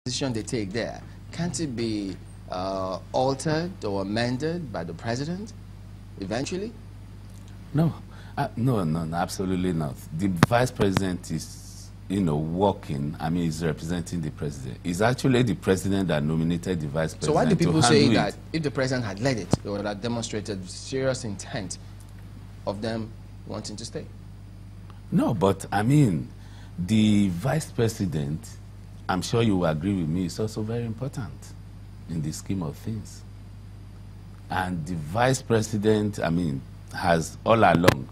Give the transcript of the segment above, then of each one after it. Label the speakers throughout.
Speaker 1: decision they take there, can't it be altered or amended by the president eventually?
Speaker 2: No, no, absolutely not. The vice president is, working. I mean, he's representing the president. It's actually the president that nominated the vice president.
Speaker 1: So why do people say that if the president had led it, it would have demonstrated serious intent of them wanting to stay?
Speaker 2: No, but I mean, the vice president, I'm sure you will agree with me, is also very important in the scheme of things. And the vice president, I mean, has all along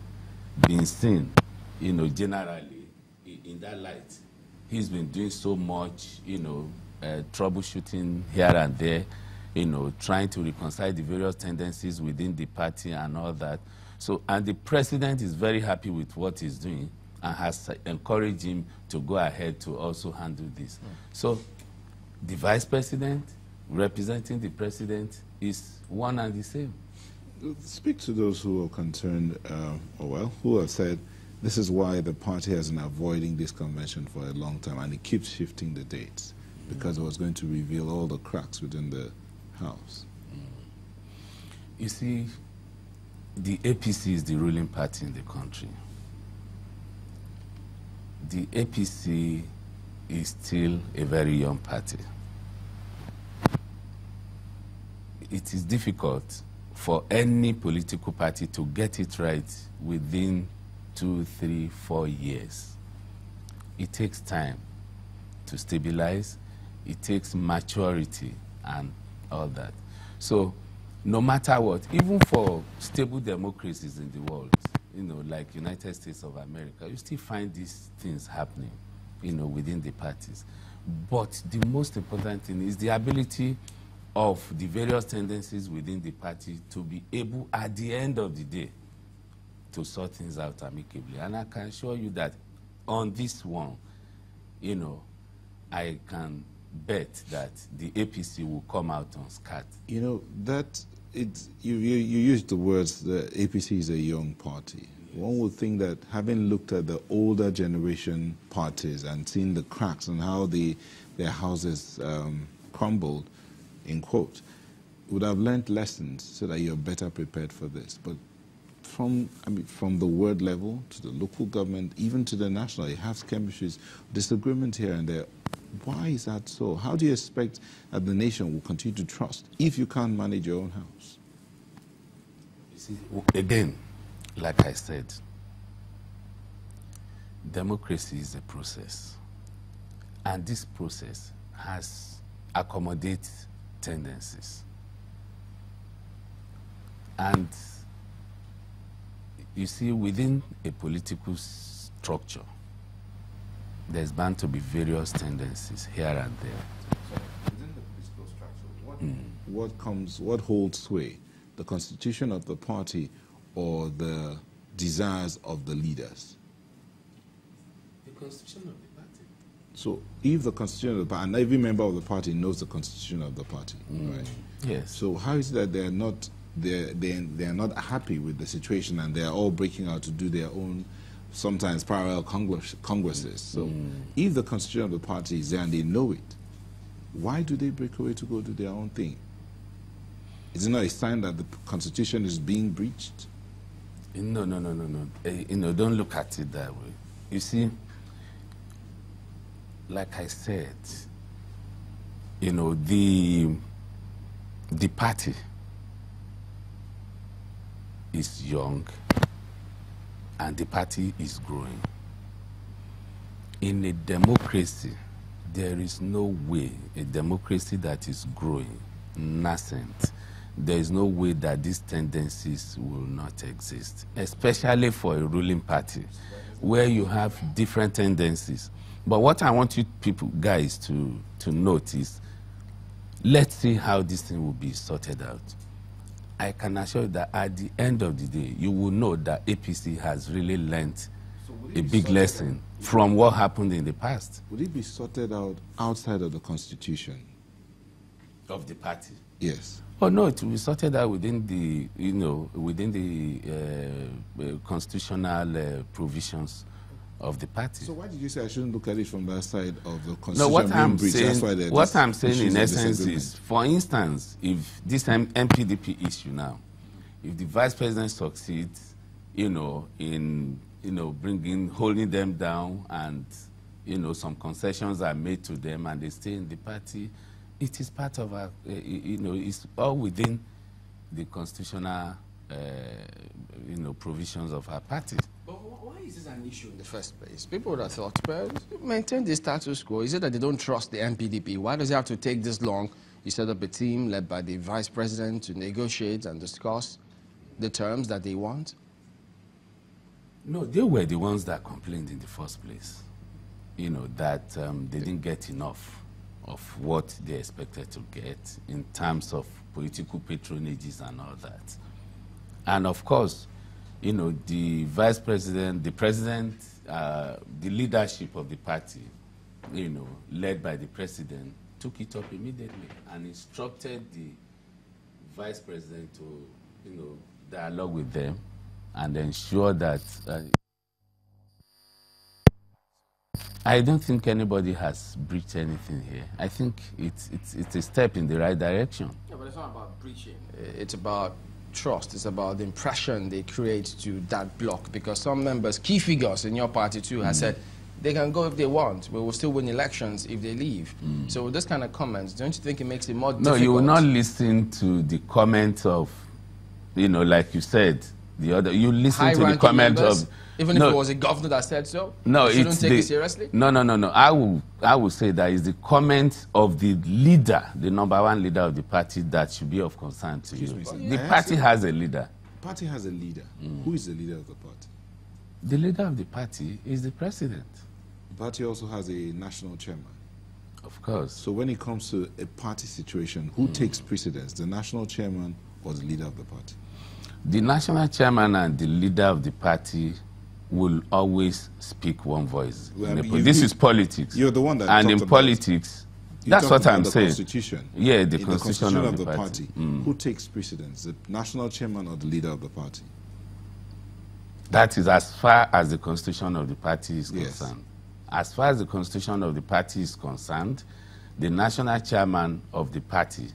Speaker 2: been seen, generally in that light. He's been doing so much, troubleshooting here and there, trying to reconcile the various tendencies within the party and all that. So, and the president is very happy with what he's doing and has encouraged him to go ahead to also handle this. So, the vice president representing the president is one and the same.
Speaker 3: Speak to those who are concerned, who have said this is why the party has been avoiding this convention for a long time, and it keeps shifting the dates because it was going to reveal all the cracks within the House.
Speaker 2: You see, the APC is the ruling party in the country. The APC is still a very young party. It is difficult for any political party to get it right within 2, 3, 4 years. It takes time to stabilize. It takes maturity and all that. So no matter what, even for stable democracies in the world, like United States of America, you still find these things happening, within the parties. But the most important thing is the ability of the various tendencies within the party to be able, at the end of the day, to sort things out amicably. And I can assure you that on this one, I can bet that the APC will come out unscathed.
Speaker 3: You used the words, the APC is a young party. Yes. One would think that having looked at the older generation parties and seen the cracks and how their houses crumbled, in quote, would have learned lessons so that you're better prepared for this. But from the word level to the local government, even to the national, you have skirmishes, disagreement here and there. Why is that so? How do you expect that the nation will continue to trust if you can't manage your own house?
Speaker 2: You see, again, like I said, democracy is a process. And this process has accommodated tendencies. And you see, within a political structure, there's bound to be various tendencies here and there.
Speaker 3: So within the political structure, what holds sway? The constitution of the party or the desires of the leaders?
Speaker 2: The constitution of the party.
Speaker 3: So if the constitution of the party, and every member of the party knows the constitution of the party, right?
Speaker 2: Yes.
Speaker 3: So how is it that they're not happy with the situation and they're all breaking out to do their own, sometimes parallel congresses? So if the constitution of the party is there and they know it, why do they break away to go do their own thing? Is it not a sign that the constitution is being breached?
Speaker 2: No. Don't look at it that way. You see, like I said, the party is young and the party is growing. In a democracy, there is no way, a democracy that is growing, nascent, there is no way that these tendencies will not exist, especially for a ruling party, where you have different tendencies. But what I want you guys to note is, let's see how this thing will be sorted out. I can assure you that at the end of the day, you will know that APC has really learnt a big lesson from what happened in the past.
Speaker 3: Would it be sorted out outside of the constitution?
Speaker 2: Of the party?
Speaker 3: Yes.
Speaker 2: Oh no, it will be sorted out within the, within the constitutional provisions of the party.
Speaker 3: So why did you say I shouldn't look at it from that side of the constitution?
Speaker 2: No, what I'm
Speaker 3: breach?
Speaker 2: saying, what I'm saying in essence is, for instance, if this MPDP issue now, if the vice president succeeds, in holding them down, and some concessions are made to them, and they stay in the party, it is part of our, it's all within the constitutional, provisions of our party.
Speaker 1: But why is this an issue in the first place? People would have thought, well, maintain the status quo. Is it that they don't trust the MPDP? Why does it have to take this long? You set up a team led by the vice president to negotiate and discuss the terms that they want?
Speaker 2: No, they were the ones that complained in the first place, that they didn't get enough of what they expected to get in terms of political patronages and all that. And of course, the vice president, the president, the leadership of the party, led by the president, took it up immediately and instructed the vice president to, dialogue with them and ensure that I don't think anybody has breached anything here. I think it's a step in the right direction.
Speaker 1: Yeah, but it's not about breaching. It's about trust. It's about the impression they create to that bloc, because some members, key figures in your party too, have said they can go if they want. We will still win elections if they leave. So with this kind of comments, don't you think it makes it more difficult?
Speaker 2: No, you will not listen to the comments of, like you said, the other. You listen to the comment of,
Speaker 1: even if it was a governor that said so.
Speaker 2: No,
Speaker 1: you shouldn't take it seriously.
Speaker 2: No. I will say that is the comment of the leader, the #1 leader of the party, that should be of concern to you. The party has a leader.
Speaker 3: The party has a leader. Who is the leader of the party?
Speaker 2: The leader of the party is the president.
Speaker 3: The party also has a national chairman.
Speaker 2: Of course.
Speaker 3: So when it comes to a party situation, who takes precedence, the national chairman or the leader of the party?
Speaker 2: The national chairman and the leader of the party will always speak one voice.
Speaker 3: Well,
Speaker 2: this is politics.
Speaker 3: You're the one that
Speaker 2: and
Speaker 3: talked
Speaker 2: in politics, that's what I'm saying.
Speaker 3: Constitution.
Speaker 2: Yeah, the constitution of the party.
Speaker 3: Who takes precedence, the national chairman or the leader of the party?
Speaker 2: That is as far as the constitution of the party is concerned. As far as the constitution of the party is concerned, the national chairman of the party,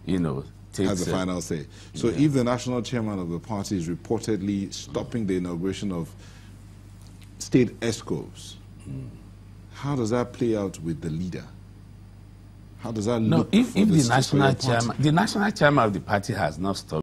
Speaker 2: has
Speaker 3: the final say. So if the national chairman of the party is reportedly stopping the inauguration of state ESCOs, how does that play out with the leader? How does that look?
Speaker 2: No, if the national chairman of the party has not stopped